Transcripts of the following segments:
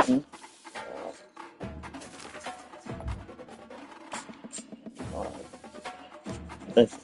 Mhm. All right. Thanks.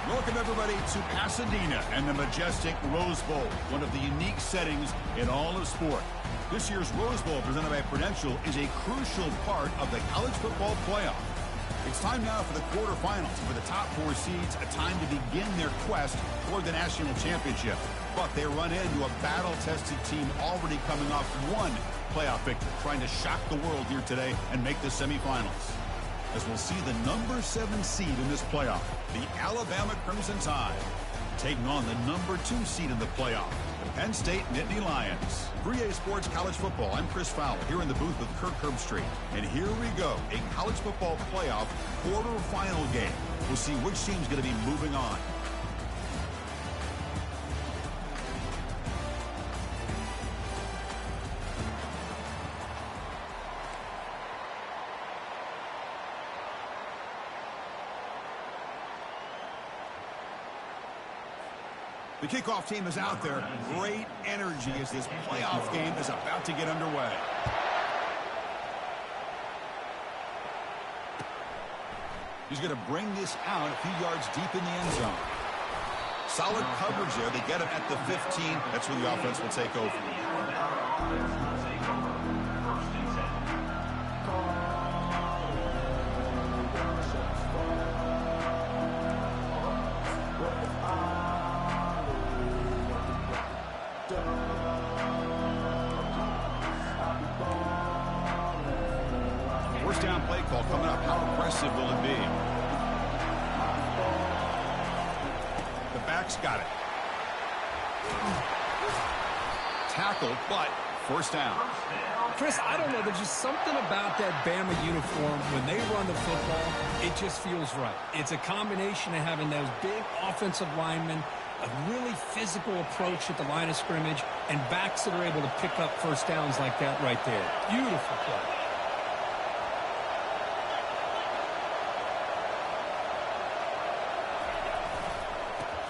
Welcome, everybody, to Pasadena and the majestic Rose Bowl, one of the unique settings in all of sport. This year's Rose Bowl, presented by Prudential, is a crucial part of the college football playoff. It's time now for the quarterfinals, for the top 4 seeds, a time to begin their quest toward the national championship. But they run into a battle-tested team already coming off one playoff victory, trying to shock the world here today and make the semifinals. As we'll see the number 7 seed in this playoff, the Alabama Crimson Tide, taking on the number 2 seed in the playoff, the Penn State Nittany Lions. 3A Sports College Football, I'm Chris Fowler, here in the booth with Kirk Herbstreit. And here we go, a college football playoff quarterfinal game. We'll see which team's going to be moving on. The kickoff team is out there. Great energy as this playoff game is about to get underway. He's going to bring this out a few yards deep in the end zone. Solid coverage there. They get him at the 15. That's where the offense will take over. First down play call coming up. How aggressive will it be? The back's got it. Tackled, but first down. Chris, I don't know. There's just something about that Bama uniform. When they run the football, it just feels right. It's a combination of having those big offensive linemen, a really physical approach at the line of scrimmage, and backs that are able to pick up first downs like that right there. Beautiful play.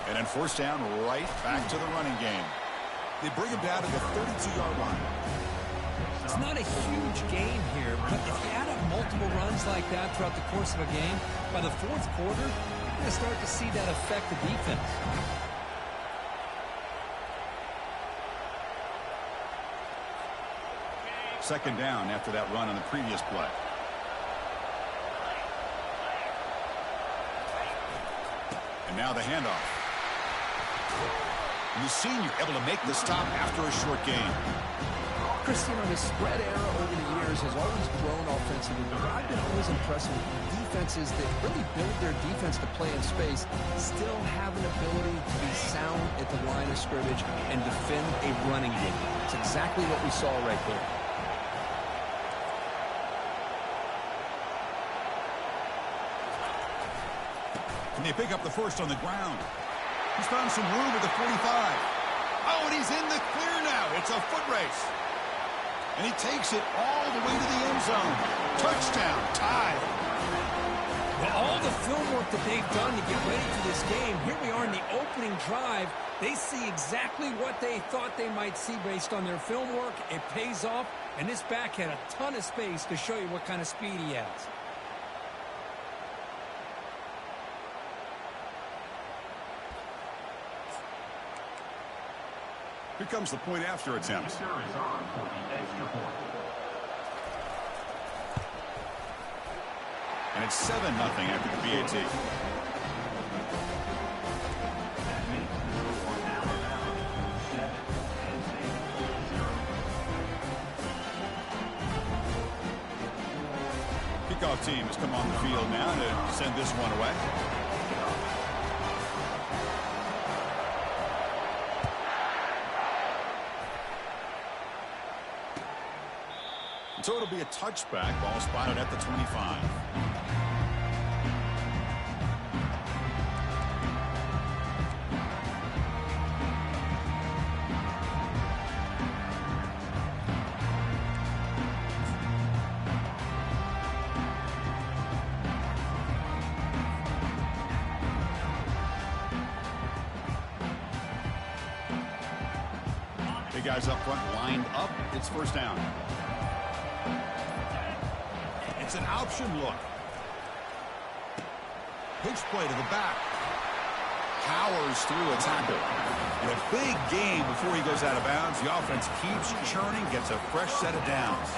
And then first down, right back to the running game. They bring him down to the 32-yard line. It's not a huge gain here, but if you add up multiple runs like that throughout the course of a game, by the fourth quarter, you're going to start to see that affect the defense. Second down after that run on the previous play. And now the handoff. And the senior able to make the stop after a short gain. Chris, you know, the spread era over the years has always grown offensively, but I've been always impressed with defenses that really build their defense to play in space, still have an ability to be sound at the line of scrimmage and defend a running game. It's exactly what we saw right there. Can they pick up the first on the ground? He's found some room at the 45. Oh, and he's in the clear now. It's a foot race. And he takes it all the way to the end zone. Touchdown, Tide. Well, all the film work that they've done to get ready for this game, here we are in the opening drive. They see exactly what they thought they might see based on their film work. It pays off, and this back had a ton of space to show you what kind of speed he has. Here comes the point after attempt. And it's 7-0 after the PAT. Kickoff team has come on the field now to send this one away. So it'll be a touchback. Ball spotted at the 25. Three guys up front lined up. It's first down. It's an option look. Pitch play to the back. Powers through a tackle. And a big game before he goes out of bounds. The offense keeps churning, gets a fresh set of downs.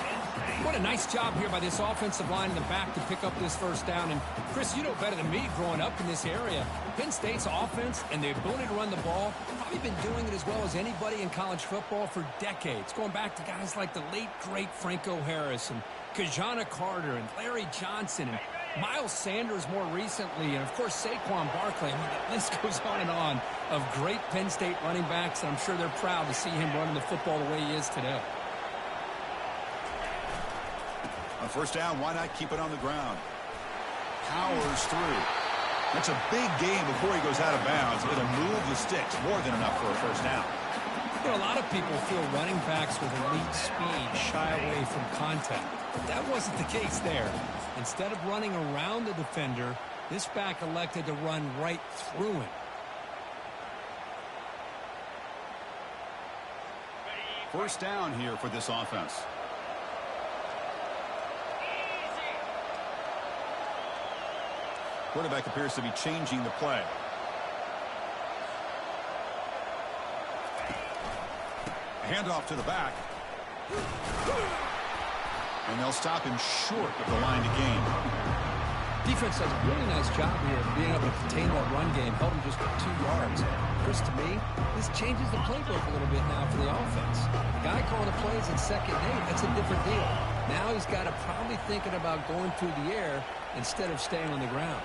What a nice job here by this offensive line in the back to pick up this first down. And, Chris, you know better than me growing up in this area. Penn State's offense and the ability to run the ball, probably been doing it as well as anybody in college football for decades, going back to guys like the late, great Franco Harris and Kajana Carter and Larry Johnson and Miles Sanders more recently, and, of course, Saquon Barkley. I mean, the list goes on of great Penn State running backs, and I'm sure they're proud to see him running the football the way he is today. On first down, why not keep it on the ground? Powers through. That's a big game before he goes out of bounds. It'll move the sticks more than enough for a first down. You know, a lot of people feel running backs with elite speed shy away from contact. But that wasn't the case there. Instead of running around the defender, this back elected to run right through him. First down here for this offense. Quarterback appears to be changing the play. Handoff to the back. And they'll stop him short of the line to gain. Defense does a really nice job here of being able to contain that run game, held him just for 2 yards. Chris, to me, this changes the playbook a little bit now for the offense. The guy calling the plays in 2nd and 8, that's a different deal. Now he's got to probably thinking about going through the air instead of staying on the ground.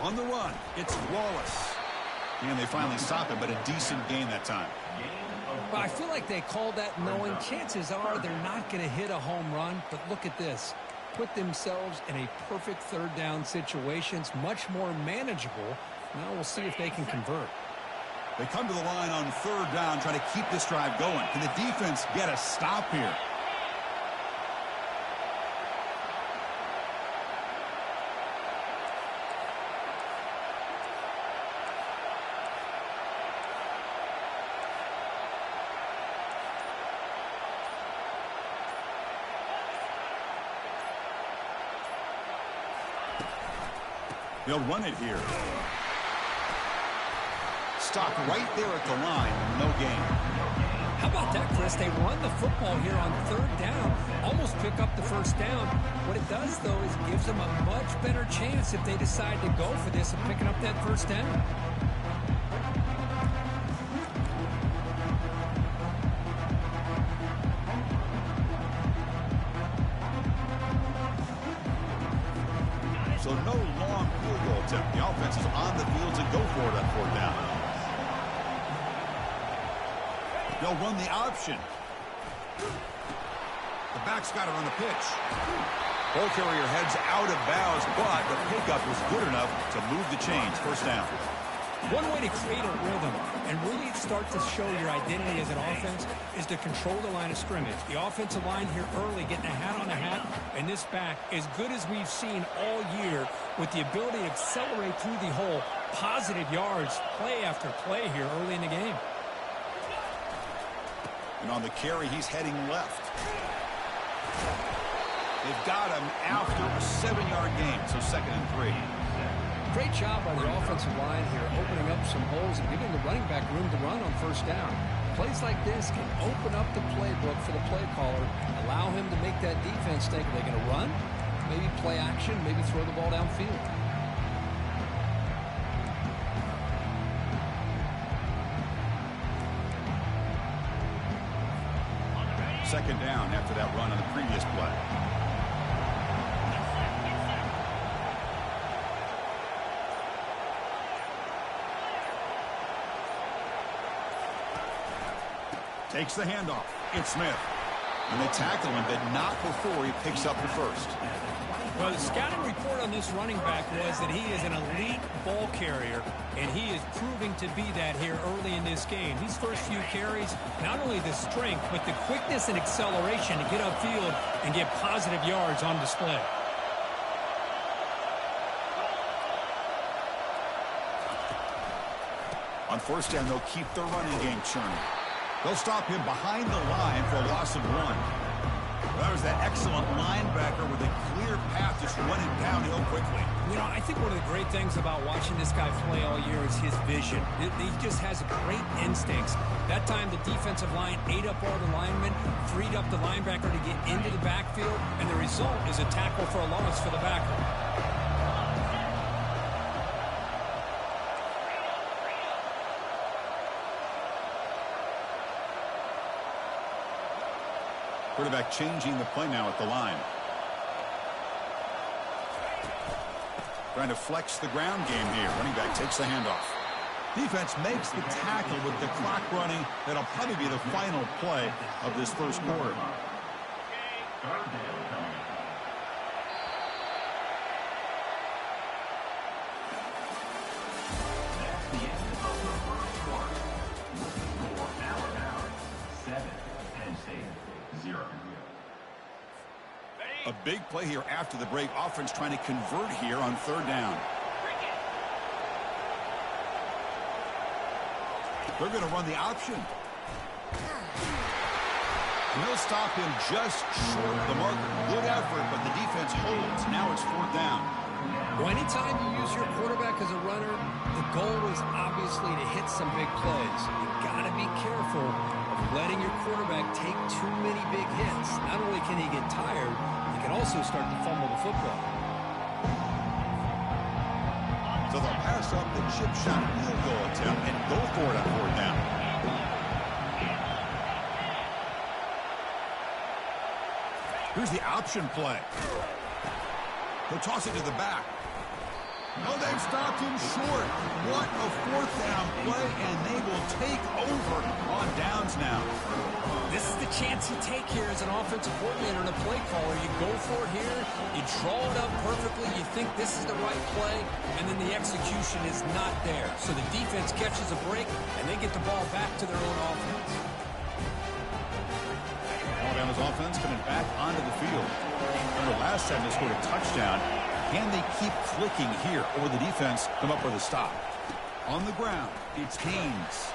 On the run, it's Wallace. And they finally stop him, but a decent gain that time. Well, I feel like they called that knowing chances are they're not going to hit a home run. But look at this. Put themselves in a perfect 3rd down situation. It's much more manageable. Now we'll see if they can convert. They come to the line on 3rd down, trying to keep this drive going. Can the defense get a stop here? They'll run it here. Stop right there at the line. No gain. How about that, Chris? They run the football here on 3rd down. Almost pick up the first down. What it does, though, is gives them a much better chance if they decide to go for this of picking up that first down. So no long field goal attempt. The offense is on the field to go for it on 4th down. They'll run the option. The back's got it on the pitch. Ball carrier heads out of bounds, but the pickup was good enough to move the chains. First down. One way to create a rhythm and really start to show your identity as an offense is to control the line of scrimmage. The offensive line here early getting a hat on a hat, and this back, as good as we've seen all year, with the ability to accelerate through the hole, positive yards, play after play here early in the game. And on the carry, he's heading left. They've got him after a 7-yard gain, so 2nd and 3. Great job by the offensive line here, opening up some holes and giving the running back room to run on 1st down. Plays like this can open up the playbook for the play caller, allow him to make that defense think, are they going to run? Maybe play action, maybe throw the ball downfield. Second down after that run on the previous play. Takes the handoff. It's Smith. And they tackle him, but not before he picks up the first. Well, the scouting report on this running back was that he is an elite ball carrier, and he is proving to be that here early in this game. These first few carries, not only the strength, but the quickness and acceleration to get upfield and get positive yards on display. On first down, they'll keep their running game churning. They'll stop him behind the line for a loss of 1. That was that excellent linebacker with a clear path just running downhill quickly. You know, I think one of the great things about watching this guy play all year is his vision. He just has great instincts. That time, the defensive line ate up all the linemen, freed up the linebacker to get into the backfield, and the result is a tackle for a loss for the backer. Quarterback changing the play now at the line. Trying to flex the ground game here. Running back takes the handoff. Defense makes the tackle with the clock running. That'll probably be the final play of this first quarter. A big play here after the break. Offense trying to convert here on third down. They're going to run the option. And they'll stop him just short of the marker. Good effort, but the defense holds. Now it's fourth down. Well, anytime you use your quarterback as a runner, the goal is obviously to hit some big plays. You've got to be careful of letting your quarterback take too many big hits. Not only can he get tired, he can also start to fumble the football. So they'll pass up the chip shot field goal attempt and go for it on fourth down. Here's the option play. He'll toss it to the back. Oh, they've stopped him short. What a fourth down play, and they will take over on downs now. This is the chance you take here as an offensive coordinator and a play caller. You go for it here, you draw it up perfectly, you think this is the right play, and then the execution is not there. So the defense catches a break, and they get the ball back to their own offense. Alabama's offense coming back onto the field. Remember, last time they scored a touchdown. Can they keep clicking here, or will the defense come up with a stop? On the ground, it's Haynes.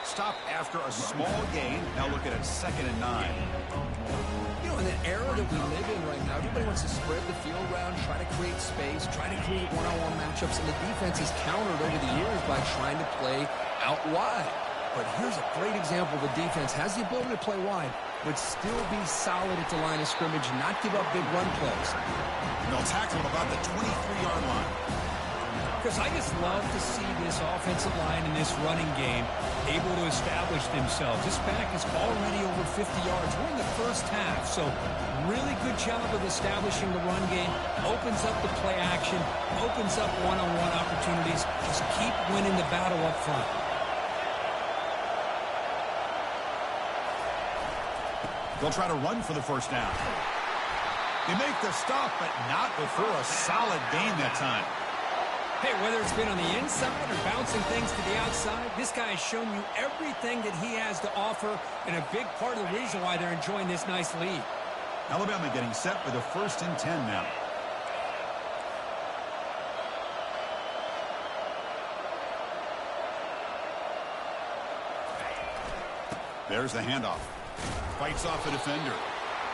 Stop after a small gain. Now looking at 2nd and 9. You know, in the era that we live in right now, everybody wants to spread the field around, try to create space, try to create one-on-one matchups, and the defense is countered over the years by trying to play out wide. But here's a great example of a defense has the ability to play wide, but still be solid at the line of scrimmage, not give up big run plays. And they'll tackle him about the 23-yard line. Because I just love to see this offensive line and this running game able to establish themselves. This back is already over 50 yards. We're in the first half, so really good job of establishing the run game. Opens up the play action, opens up one-on-one opportunities. Just keep winning the battle up front. They'll try to run for the first down. They make the stop, but not before a solid gain that time. Hey, whether it's been on the inside or bouncing things to the outside, this guy has shown you everything that he has to offer, and a big part of the reason why they're enjoying this nice lead. Alabama getting set with a 1st and 10 now. There's the handoff. Fights off the defender.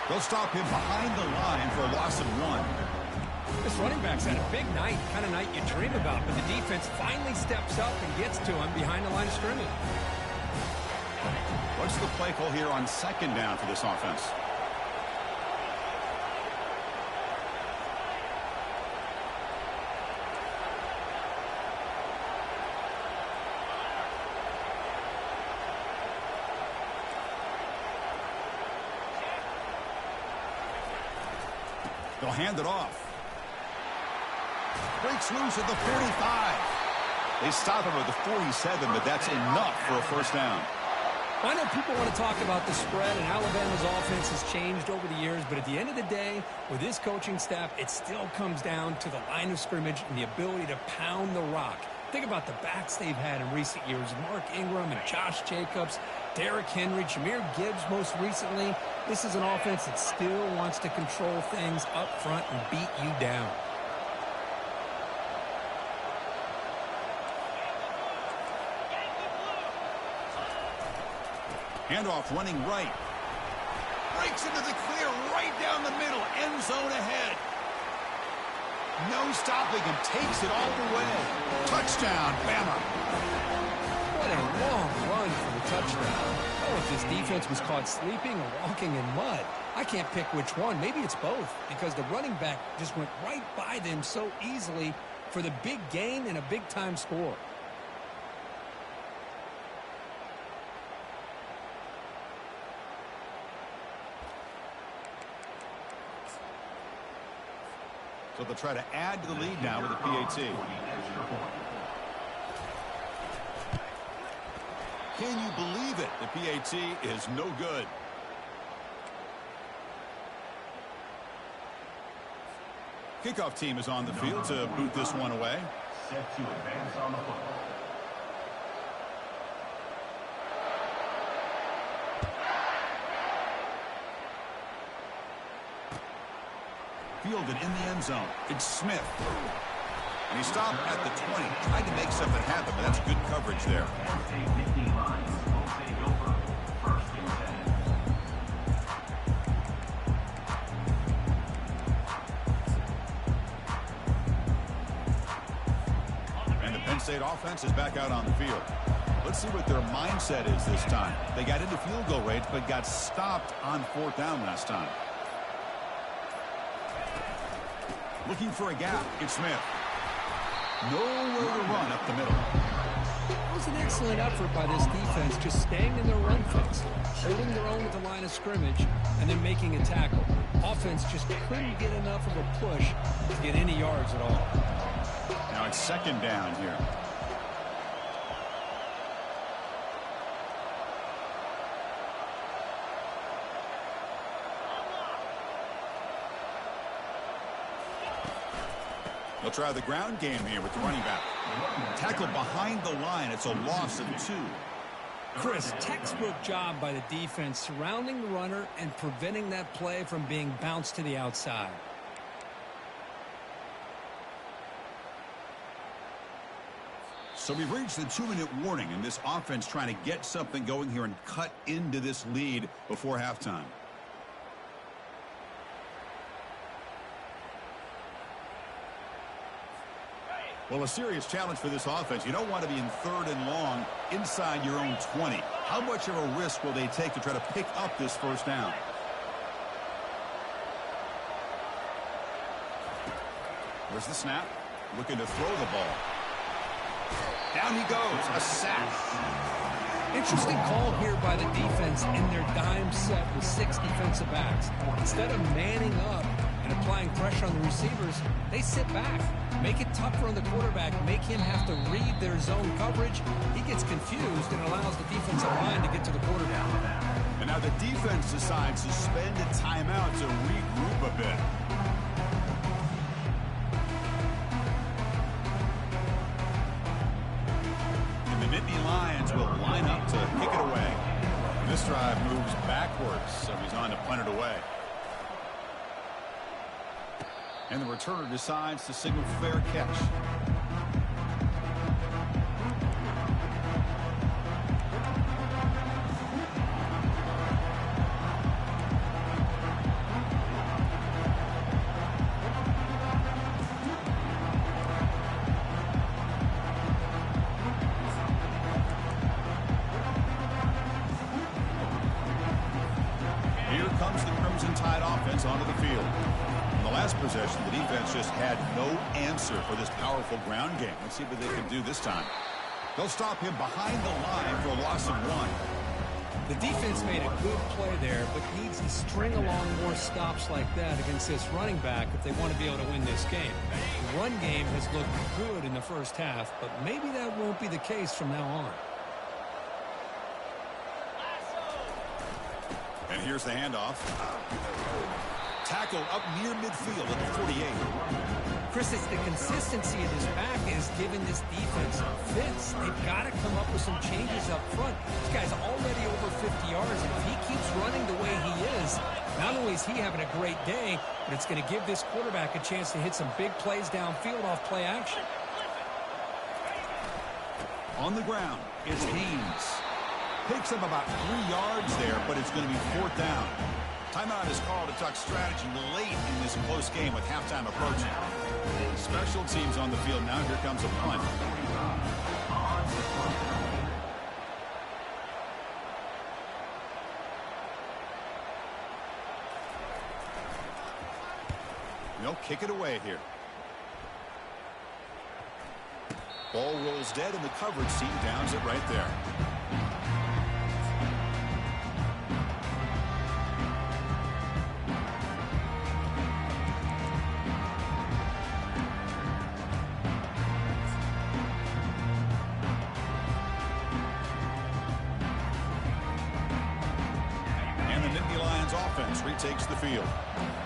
They'll stop him behind the line for a loss of 1. This running back's had a big night, kind of night you dream about, but the defense finally steps up and gets to him behind the line of scrimmage. What's the play call here on 2nd down for this offense? They'll hand it off. Breaks loose at the 45. They stop him at the 47, but that's enough for a first down. I know people want to talk about the spread, and Alabama's offense has changed over the years, but at the end of the day, with this coaching staff, it still comes down to the line of scrimmage and the ability to pound the rock. Think about the backs they've had in recent years, Mark Ingram and Josh Jacobs, Derrick Henry, Jahmyr Gibbs most recently. This is an offense that still wants to control things up front and beat you down. Handoff running right. Breaks into the clear right down the middle. End zone ahead. No stopping him. Takes it all the way. Touchdown, Bama. What a long run for the touchdown. Oh, if this defense was caught sleeping or walking in mud, I can't pick which one. Maybe it's both, because the running back just went right by them so easily for the big gain and a big-time score. So they'll try to add to the lead now with a PAT. Can you believe it? The PAT is no good. Kickoff team is on the field to boot this one away. Set to advance on the football. Fielded in the end zone. It's Smith. And he stopped at the 20. Tried to make something happen, but that's good coverage there. And the Penn State offense is back out on the field. Let's see what their mindset is this time. They got into field goal range, but got stopped on 4th down last time. Looking for a gap. It's Smith. Nowhere to run up the middle. It was an excellent effort by this defense, just staying in their run fence, holding their own at the line of scrimmage, and then making a tackle. Offense just couldn't get enough of a push to get any yards at all. Now it's 2nd down here. They'll try the ground game here with the running back. Tackle behind the line. It's a loss of 2. Chris, textbook job by the defense surrounding the runner and preventing that play from being bounced to the outside. So we've reached the 2-minute warning, and this offense trying to get something going here and cut into this lead before halftime. Well, a serious challenge for this offense. You don't want to be in 3rd and long inside your own 20. How much of a risk will they take to try to pick up this 1st down? Where's the snap? Looking to throw the ball. Down he goes. A sack. Interesting call here by the defense in their dime set with 6 defensive backs. Instead of manning up and applying pressure on the receivers, they sit back, make it tougher on the quarterback, make him have to read their zone coverage. He gets confused and allows the defensive line to get to the quarterback. And now the defense decides to spend a timeout to regroup a bit. And the Nittany Lions will line up to kick it away. This drive moves backwards, so he's on to punt it away. And the returner decides to signal fair catch. Here comes the Crimson Tide offense onto the field. In the last possession, the defense just had no answer for this powerful ground game. Let's see what they can do this time. They'll stop him behind the line for a loss of 1. The defense made a good play there, but needs to string along more stops like that against this running back if they want to be able to win this game. The run game has looked good in the first half, but maybe that won't be the case from now on. And here's the handoff. Tackle up near midfield at the 48. Chris, it's the consistency of his back is giving this defense fits. They've got to come up with some changes up front. This guy's already over 50 yards, and if he keeps running the way he is, not only is he having a great day, but it's going to give this quarterback a chance to hit some big plays downfield off play action. On the ground, it's Haynes. Picks up about 3 yards there, but it's going to be 4th down. Timeout is called to talk strategy late in this close game with halftime approaching. Special teams on the field now. Here comes a punt. They'll kick it away here. Ball rolls dead, and the coverage team downs it right there. Retakes the field.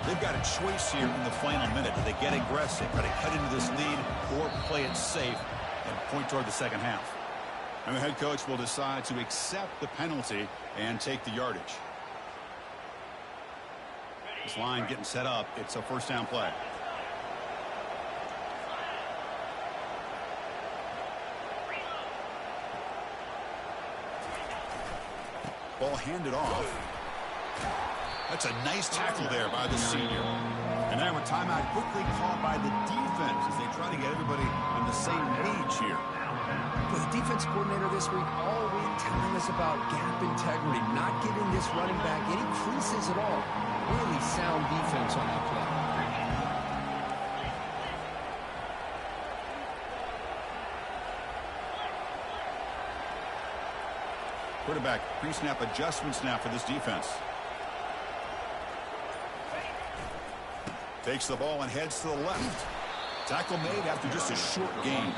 They've got a choice here in the final minute. Do they get aggressive, try to cut into this lead, or play it safe and point toward the second half? And the head coach will decide to accept the penalty and take the yardage. This line getting set up. It's a first down play. Ball handed off. That's a nice tackle there by the senior. And now a timeout quickly called by the defense as they try to get everybody on the same page here. But the defense coordinator this week all week telling us about gap integrity, not giving this running back any creases at all. Really sound defense on that play. Quarterback pre-snap adjustments now for this defense. Takes the ball and heads to the left. Tackle made after just a short gain.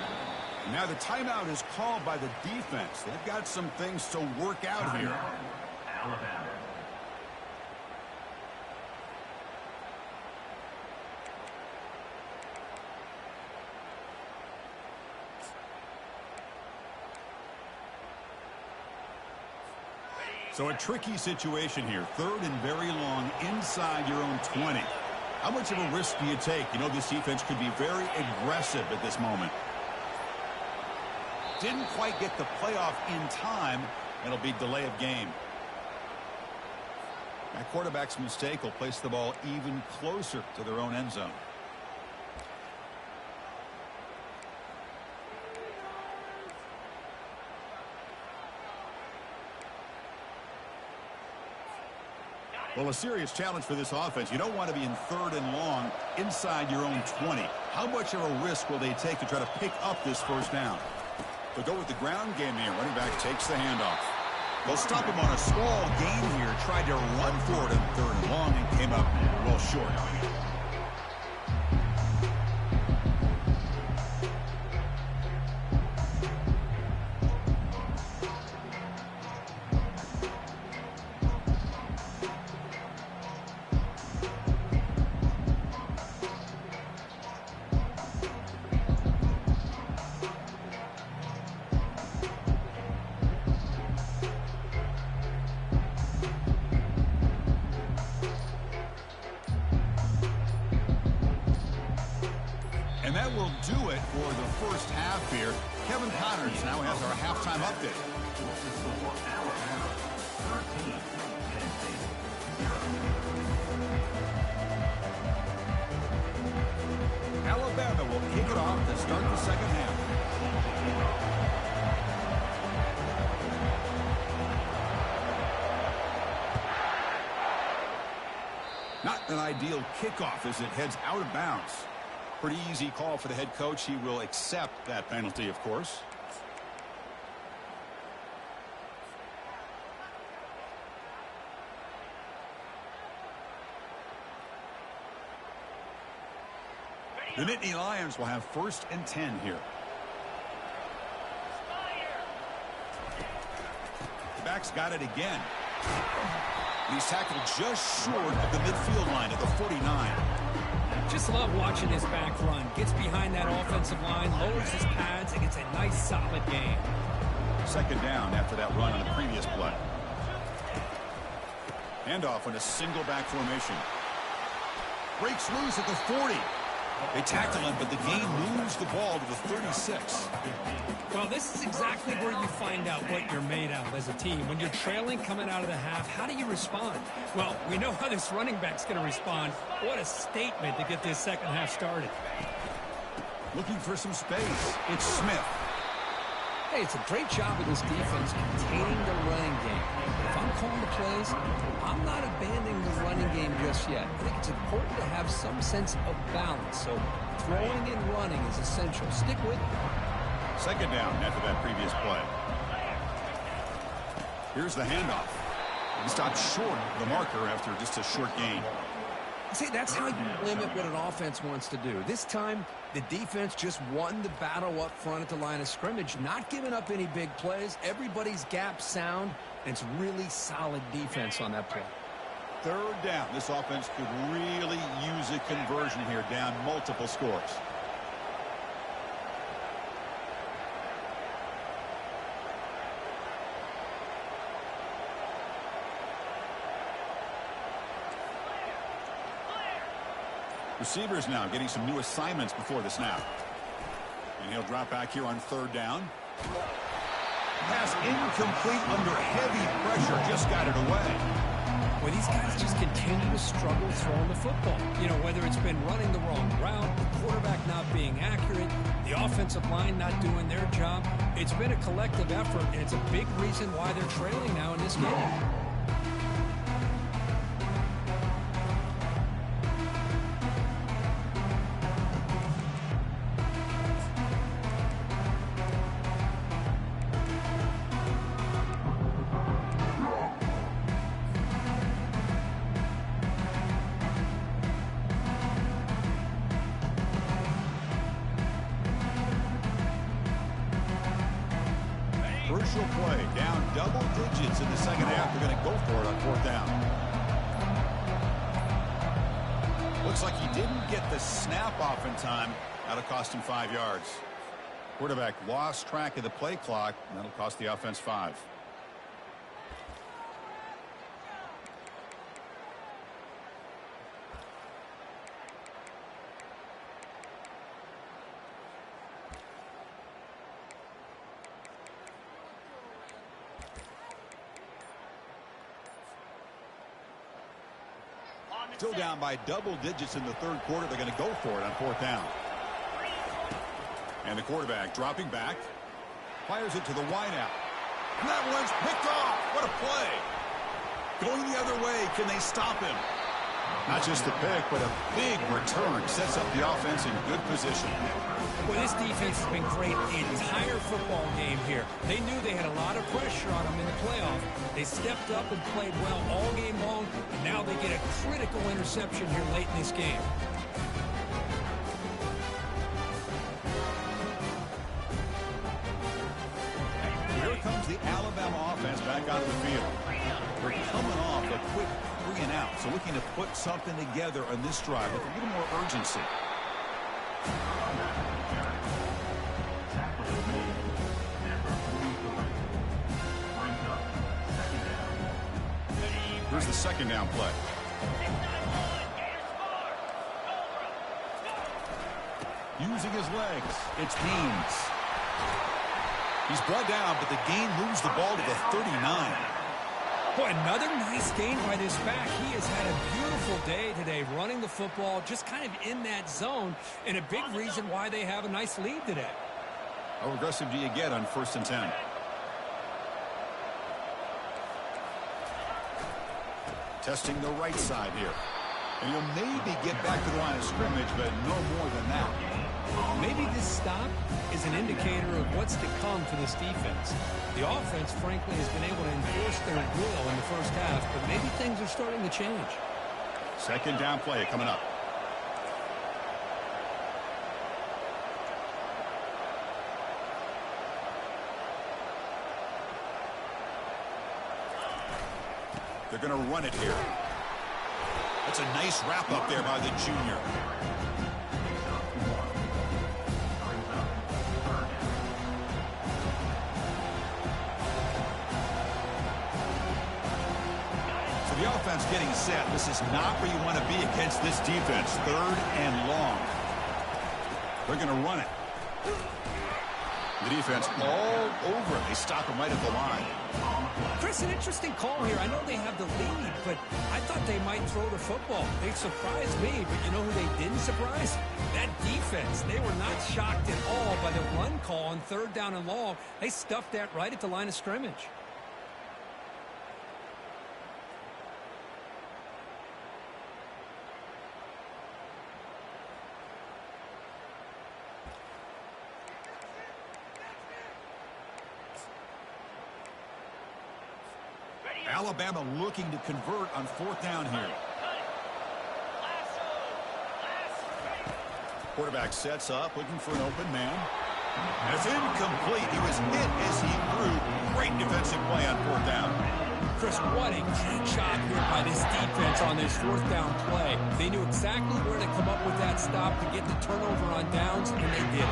Now the timeout is called by the defense. They've got some things to work out here. Alabama. So a tricky situation here. 3rd and very long inside your own 20. How much of a risk do you take? You know, this defense could be very aggressive at this moment. Didn't quite get the playoff in time. It'll be delay of game. That quarterback's mistake will place the ball even closer to their own end zone. Well, a serious challenge for this offense. You don't want to be in 3rd and long inside your own 20. How much of a risk will they take to try to pick up this first down? They'll go with the ground game here. Running back takes the handoff. They'll stop him on a small gain here. Tried to run for it in 3rd and long and came up well short. And that will do it for the first half here. Kevin Connors now has our halftime update. Alabama will kick it off to start the second half. Not an ideal kickoff as it heads out of bounds. Pretty easy call for the head coach. He will accept that penalty, of course. The Nittany Lions will have 1st and 10 here. The back's got it again. He's tackled just short of the midfield line at the 49. Just love watching this back run. Gets behind that offensive line, lowers his pads, and gets a nice, solid gain. Second down after that run on the previous play. Handoff in a single back formation. Breaks loose at the 40. They tackle him, but the gain moves the ball to the 36. Well, this is exactly where you find out what you're made of as a team. When you're trailing coming out of the half, how do you respond? Well, we know how this running back's going to respond. What a statement to get this second half started. Looking for some space. It's Smith. Hey, it's a great job of this defense containing the running game. If I'm calling the plays, I'm not abandoning the running game just yet. I think it's important to have some sense of balance. So throwing and running is essential. Stick with it. Second down after that previous play. Here's the handoff. He stopped short of the marker after just a short gain. See, that's how you limit what an offense wants to do. This time, the defense just won the battle up front at the line of scrimmage, not giving up any big plays. Everybody's gap sound, and it's really solid defense on that play. Third down. This offense could really use a conversion here, down multiple scores. Receivers now getting some new assignments before the snap. And he'll drop back here on third down. Pass incomplete under heavy pressure. Just got it away. Well, these guys just continue to struggle throwing the football. You know, whether it's been running the wrong route, the quarterback not being accurate, the offensive line not doing their job. It's been a collective effort, and it's a big reason why they're trailing now in this game. Crucial play, down double digits in the second half. They're going to go for it on fourth down. Looks like he didn't get the snap off in time. That'll cost him 5 yards. Quarterback lost track of the play clock, and that'll cost the offense 5. Still down by double digits in the third quarter. They're going to go for it on fourth down. And the quarterback dropping back. Fires it to the wideout. And that one's picked off. What a play. Going the other way. Can they stop him? Not just the pick, but a big return. Sets up the offense in good position. Well, this defense has been great the entire football game here. They knew they had a lot of pressure on them in the playoff. They stepped up and played well all game long, and now they get a critical interception here late in this game. Here comes the Alabama offense back onto the field. They're coming off a quick 3 and out, so looking to put something together on this drive with a little more urgency. Here's the second down play. Using his legs, it's Haynes. He's brought down, but the gain moves the ball to the 39. Boy, another nice gain by this back. He has had a beautiful day today running the football, just kind of in that zone, and a big reason why they have a nice lead today. How aggressive do you get on 1st and 10? Testing the right side here. And he'll maybe get back to the line of scrimmage, but no more than that. Maybe this stop is an indicator of what's to come for this defense. The offense, frankly, has been able to enforce their will in the first half, but maybe things are starting to change. Second down play coming up. They're going to run it here. That's a nice wrap up there by the junior. So the offense getting set. This is not where you want to be against this defense. 3rd and long. They're going to run it. The defense all over it. They stop him right at the line. Chris, an interesting call here. I know they have the lead, but I thought they might throw the football. They surprised me, but you know who they didn't surprise? That defense. They were not shocked at all by the run call on 3rd down and long. They stuffed that right at the line of scrimmage. Alabama looking to convert on 4th down here. Quarterback sets up, looking for an open man. And it's incomplete. He was hit as he threw. Great defensive play on 4th down. Chris, what a great job here by this defense on this 4th down play. They knew exactly where to come up with that stop to get the turnover on downs, and they did it.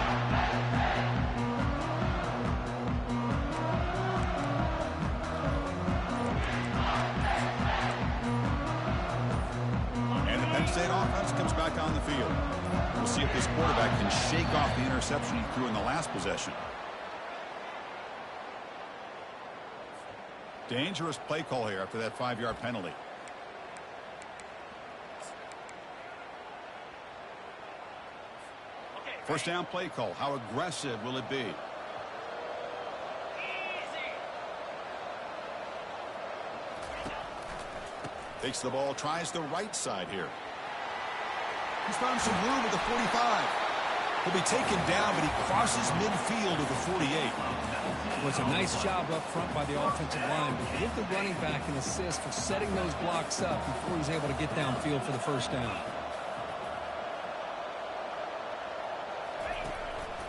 State offense comes back on the field. We'll see if this quarterback can shake off the interception he threw in the last possession. Dangerous play call here after that 5-yard penalty. First down play call. How aggressive will it be? Takes the ball, tries the right side here. He's found some room at the 45. He'll be taken down, but he crosses midfield at the 48. It was a nice job up front by the offensive line, but give the running back an assist for setting those blocks up before he's able to get downfield for the first down.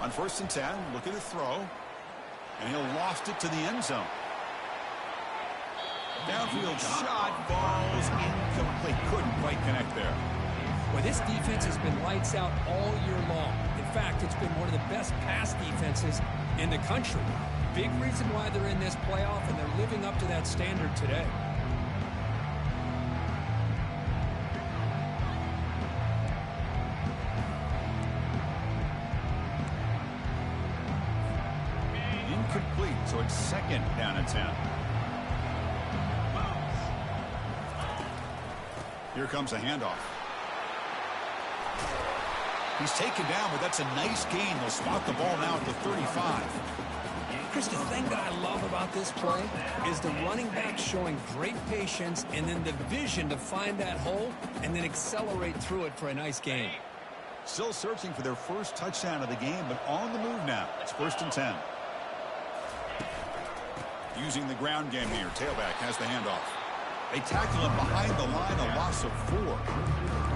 On 1st and 10, look at the throw, and he'll loft it to the end zone. Downfield shot, balls incomplete. Couldn't quite connect there. Well, this defense has been lights out all year long. In fact, it's been one of the best pass defenses in the country. Big reason why they're in this playoff, and they're living up to that standard today. Incomplete, so it's 2nd down and 10. Here comes a handoff. He's taken down, but that's a nice gain. They'll spot the ball now at the 35. Chris, the thing that I love about this play is the running back showing great patience and then the vision to find that hole and then accelerate through it for a nice gain. Still searching for their first touchdown of the game, but on the move now. It's 1st and 10. Using the ground game here. Tailback has the handoff. They tackle him behind the line, a loss of 4.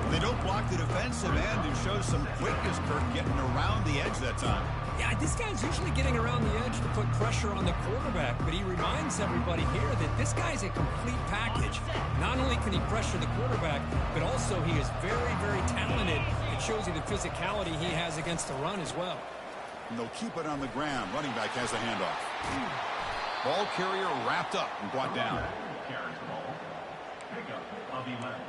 They don't block the defensive end and show some quickness, Kirk, getting around the edge that time. Yeah, this guy's usually getting around the edge to put pressure on the quarterback, but he reminds everybody here that this guy's a complete package. Not only can he pressure the quarterback, but also he is very, very talented. It shows you the physicality he has against the run as well. And they'll keep it on the ground. Running back has the handoff. Ball carrier wrapped up and brought down. Carries the ball. Pickup of 11.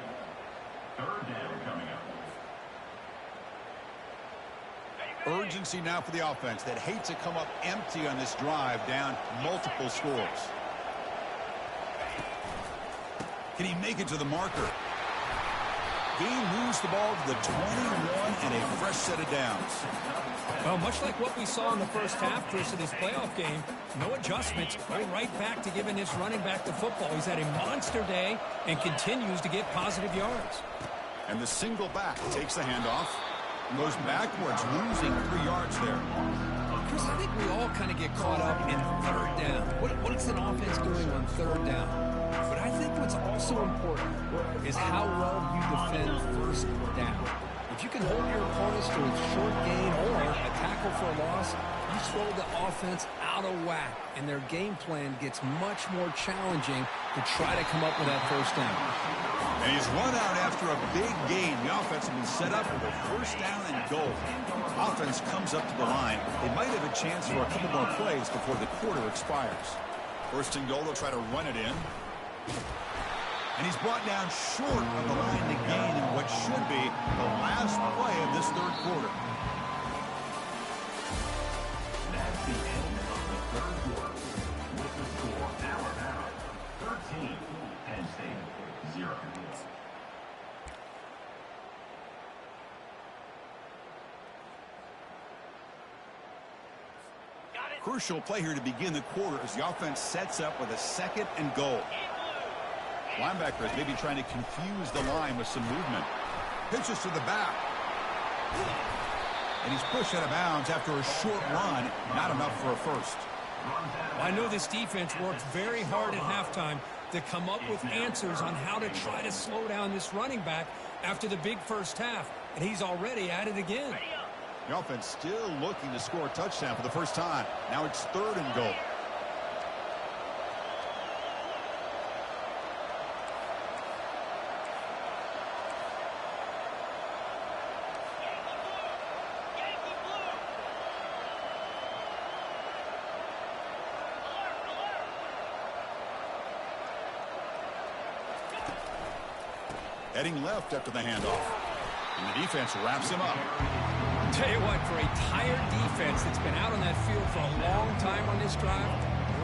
3rd down coming up. Urgency now for the offense that hates to come up empty on this drive, down multiple scores. Can he make it to the marker? Gain moves the ball to the 21 and a fresh set of downs. Well, much like what we saw in the first half, Chris, of this playoff game, no adjustments, go right back to giving this running back the football. He's had a monster day and continues to get positive yards. And the single back takes the handoff and goes backwards, losing 3 yards there. Chris, I think we all kind of get caught up in 3rd down. What is an offense doing on 3rd down? But I think what's also important is how well you defend 1st down. If you can hold your opponents to a short gain or a tackle for a loss, you slow the offense out out of whack, and their game plan gets much more challenging to try to come up with that first down. And he's run out after a big gain. The offense has been set up for the first down and goal. Offense comes up to the line. They might have a chance for a couple more plays before the quarter expires. First and goal, they'll try to run it in. And he's brought down short of the line to gain in what should be the last play of this third quarter. That's the end of the third quarter. With the score now about 13, Penn State 0. Crucial play here to begin the quarter as the offense sets up with a second and goal. Linebackers maybe trying to confuse the line with some movement. Pitches to the back. And he's pushed out of bounds after a short run. Not enough for a first. I know this defense worked very hard at halftime to come up with answers on how to try to slow down this running back after the big first half. And he's already at it again. The offense still looking to score a touchdown for the first time. Now it's third and goal. Heading left after the handoff. And the defense wraps him up. Tell you what, for a tired defense that's been out on that field for a long time on this drive,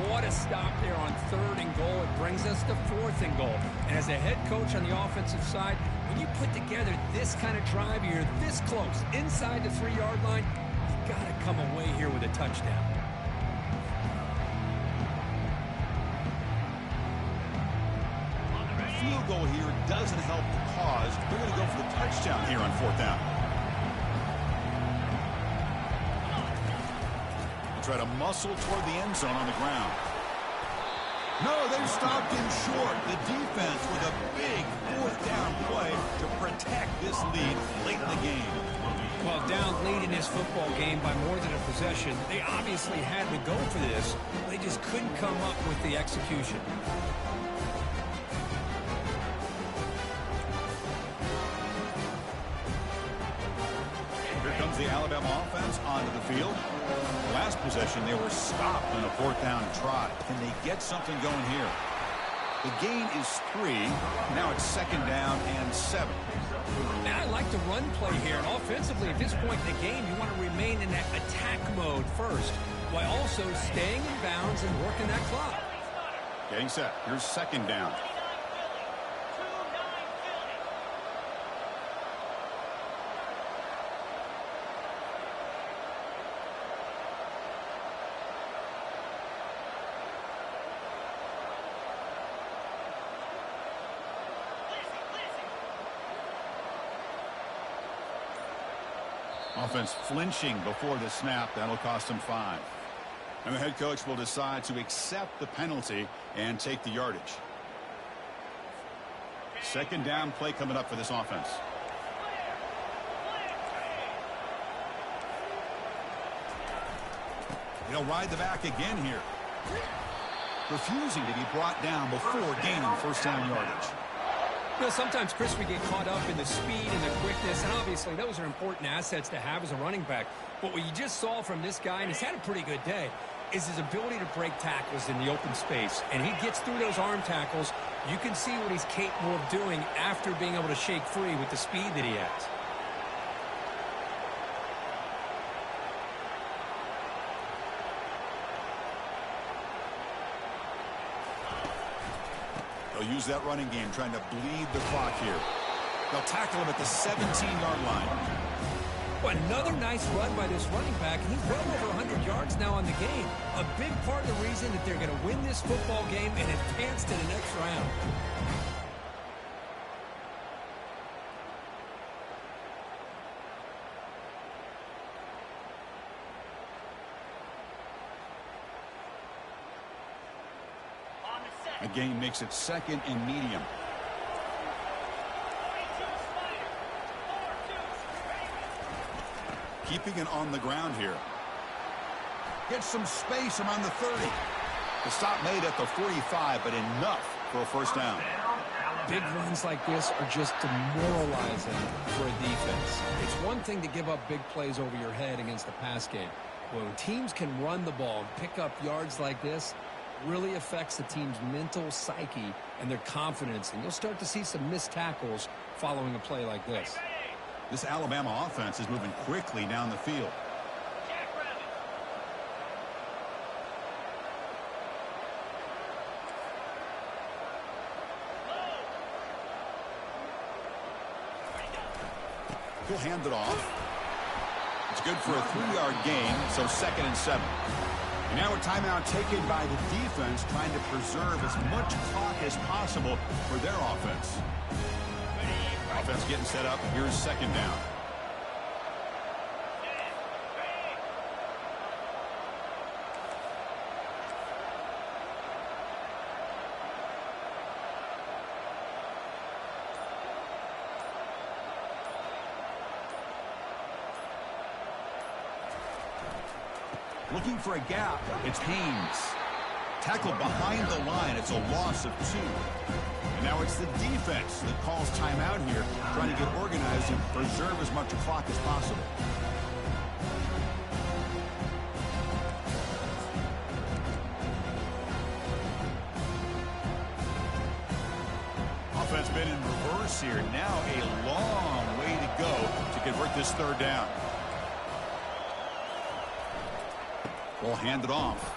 what a stop there on third and goal. It brings us to fourth and goal. And as a head coach on the offensive side, when you put together this kind of drive, you're this close, inside the 3-yard line, you got to come away here with a touchdown. Field goal here doesn't help the cause. They're going to go for the touchdown here on fourth down. Try to muscle toward the end zone on the ground. No, they've stopped him short. The defense with a big fourth down play to protect this lead late in the game. Well, down late in this football game by more than a possession, they obviously had to go for this. They just couldn't come up with the execution. Here comes the Alabama offense onto the field. Last possession, they were stopped on a fourth down try. Can they get something going here? The gain is 3. Now it's second down and 7. Now, I like the run play here. And offensively, at this point in the game, you want to remain in that attack mode first, while also staying in bounds and working that clock. Getting set. Here's second down. Offense flinching before the snap. That'll cost him 5. And the head coach will decide to accept the penalty and take the yardage. Second down play coming up for this offense. He'll ride the back again here. Refusing to be brought down before gaining first down yardage. You know, sometimes, Chris, we get caught up in the speed and the quickness, and obviously those are important assets to have as a running back. But what you just saw from this guy, and he's had a pretty good day, is his ability to break tackles in the open space. And he gets through those arm tackles. You can see what he's capable of doing after being able to shake free with the speed that he has. They'll use that running game trying to bleed the clock here. They'll tackle him at the 17-yard line. Well, another nice run by this running back. He's well over 100 yards now on the game. A big part of the reason that they're going to win this football game and advance to the next round. Again, makes it second and medium. Keeping it on the ground here. Gets some space around the 30. The stop made at the 45, but enough for a first down. Big runs like this are just demoralizing for a defense. It's one thing to give up big plays over your head against the pass game. When teams can run the ball and pick up yards like this, it really affects the team's mental psyche and their confidence. And you'll start to see some missed tackles following a play like this. This Alabama offense is moving quickly down the field. He'll hand it off. It's good for a 3-yard gain, so 2nd and 7. And now a timeout taken by the defense, trying to preserve as much clock as possible for their offense. Offense getting set up. Here's 2nd down. Looking for a gap. It's Haynes. Tackled behind the line. It's a loss of 2. And now it's the defense that calls timeout here, trying to get organized and preserve as much clock as possible. Offense been in reverse here. Now a long way to go to convert this 3rd down. Will hand it off.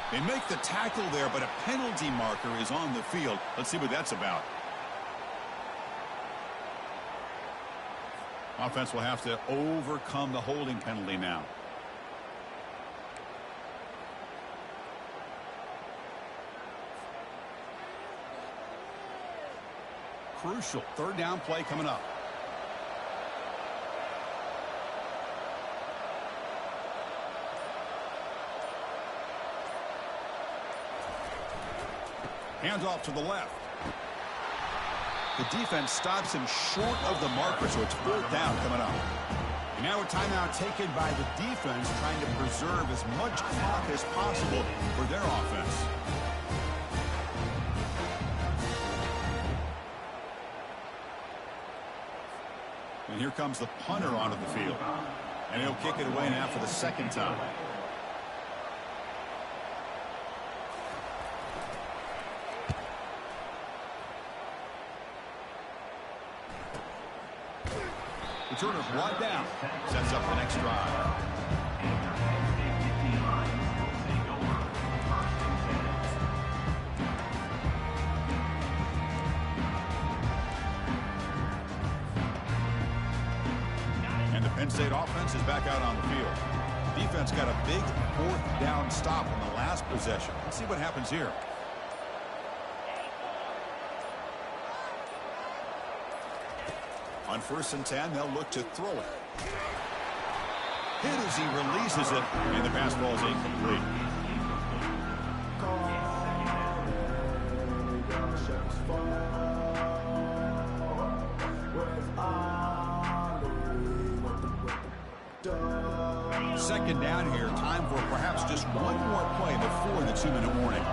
They make the tackle there, but a penalty marker is on the field. Let's see what that's about. Offense will have to overcome the holding penalty now. Crucial 3rd down play coming up. Hands off to the left. The defense stops him short of the marker, so it's 4th down coming up. And now a timeout taken by the defense, trying to preserve as much clock as possible for their offense. And here comes the punter onto the field. And he'll kick it away now for the 2nd time. Returner brought down. Sets up the next drive. And the Penn State offense is back out on the field. Defense got a big 4th down stop on the last possession. Let's see what happens here. On 1st and 10, they'll look to throw it. Hit as he releases it, and the pass ball is incomplete. Second down here. Time for perhaps just one more play before the 2-minute warning.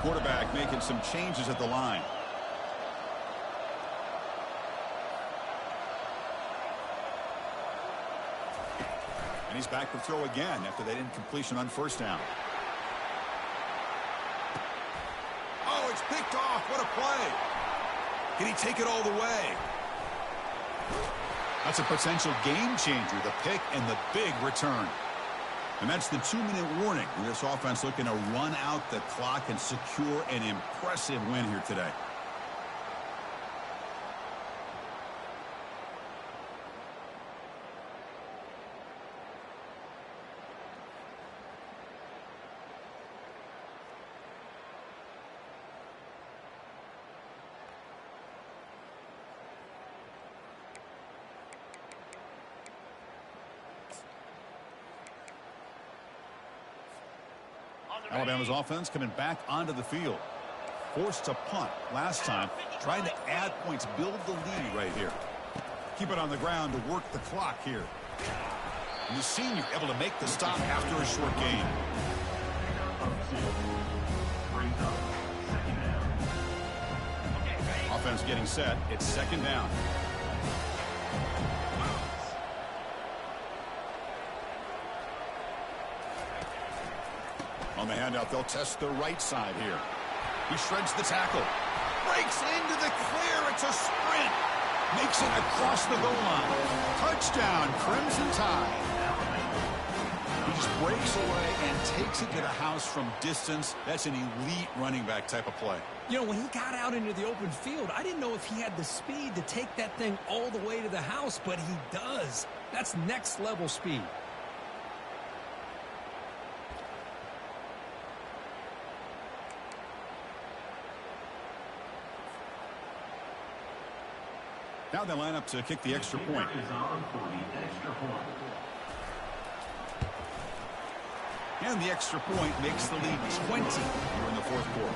Quarterback making some changes at the line. And he's back to throw again after that incompletion on 1st down. Oh, it's picked off. What a play. Can he take it all the way? That's a potential game changer, the pick and the big return. And that's the 2-minute warning. This offense looking to run out the clock and secure an impressive win here today. Alabama's offense coming back onto the field. Forced to punt last time. Trying to add points, build the lead right here. Keep it on the ground to work the clock here. And the senior able to make the stop after a short gain. Offense getting set. It's second down. On the handout, they'll test the right side here. He shreds the tackle. Breaks into the clear. It's a sprint. Makes it across the goal line. Touchdown, Crimson Tide. He just breaks away and takes it to the house from distance. That's an elite running back type of play. You know, when he got out into the open field, I didn't know if he had the speed to take that thing all the way to the house, but he does. That's next level speed. Now they line up to kick the extra point. And the extra point makes the lead 20 here in the fourth quarter.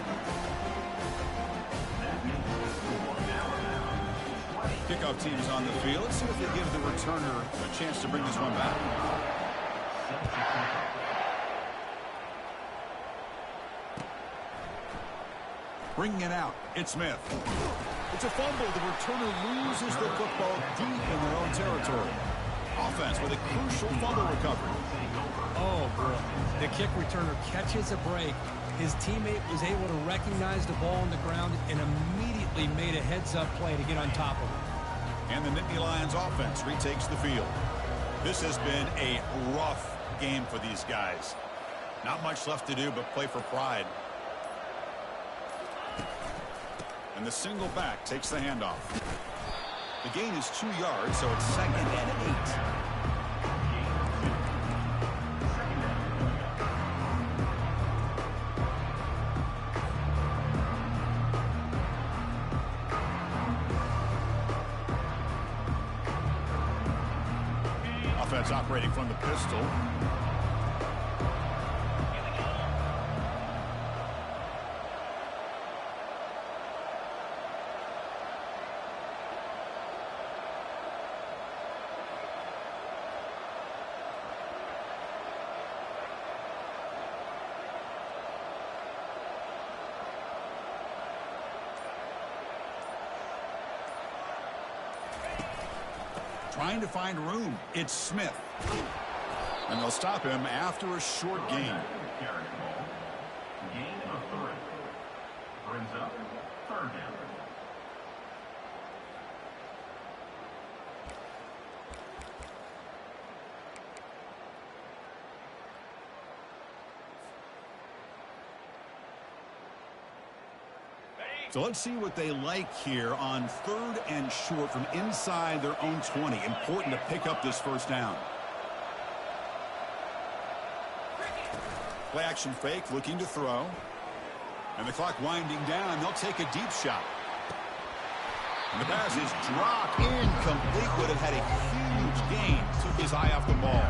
Kickoff team is on the field. Let's see if they give the returner a chance to bring this one back. Bringing it out, it's Smith. It's a fumble. The returner loses the football deep in their own territory. Offense with a crucial fumble recovery. Oh, boy. The kick returner catches a break. His teammate was able to recognize the ball on the ground and immediately made a heads-up play to get on top of it. And the Nittany Lions offense retakes the field. This has been a rough game for these guys. Not much left to do but play for pride. And the single back takes the handoff. The gain is 2 yards, so it's 2nd and 8. Offense operating from the pistol. Trying to find room. It's Smith. And they'll stop him after a short gain. Gain of 3. Brings up 3rd down. So let's see what they like here on 3rd and short from inside their own 20. Important to pick up this first down. Play action fake, looking to throw. And the clock winding down. They'll take a deep shot. And the pass is dropped incomplete. Would have had a huge gain. Took his eye off the ball.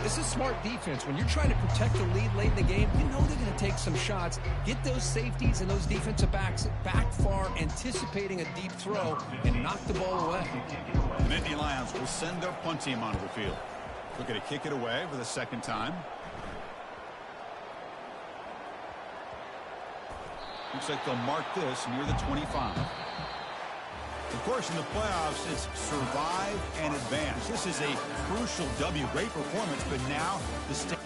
This is smart defense. When you're trying to protect the lead late in the game, you know they're going to take some shots. Get those safeties and those defensive backs back far, anticipating a deep throw, and knock the ball away. The Nittany Lions will send their punt team onto the field. Looking to kick it away for the 2nd time. Looks like they'll mark this near the 25. Of course, in the playoffs, it's survive and advance. This is a crucial W. Great performance, but now the state.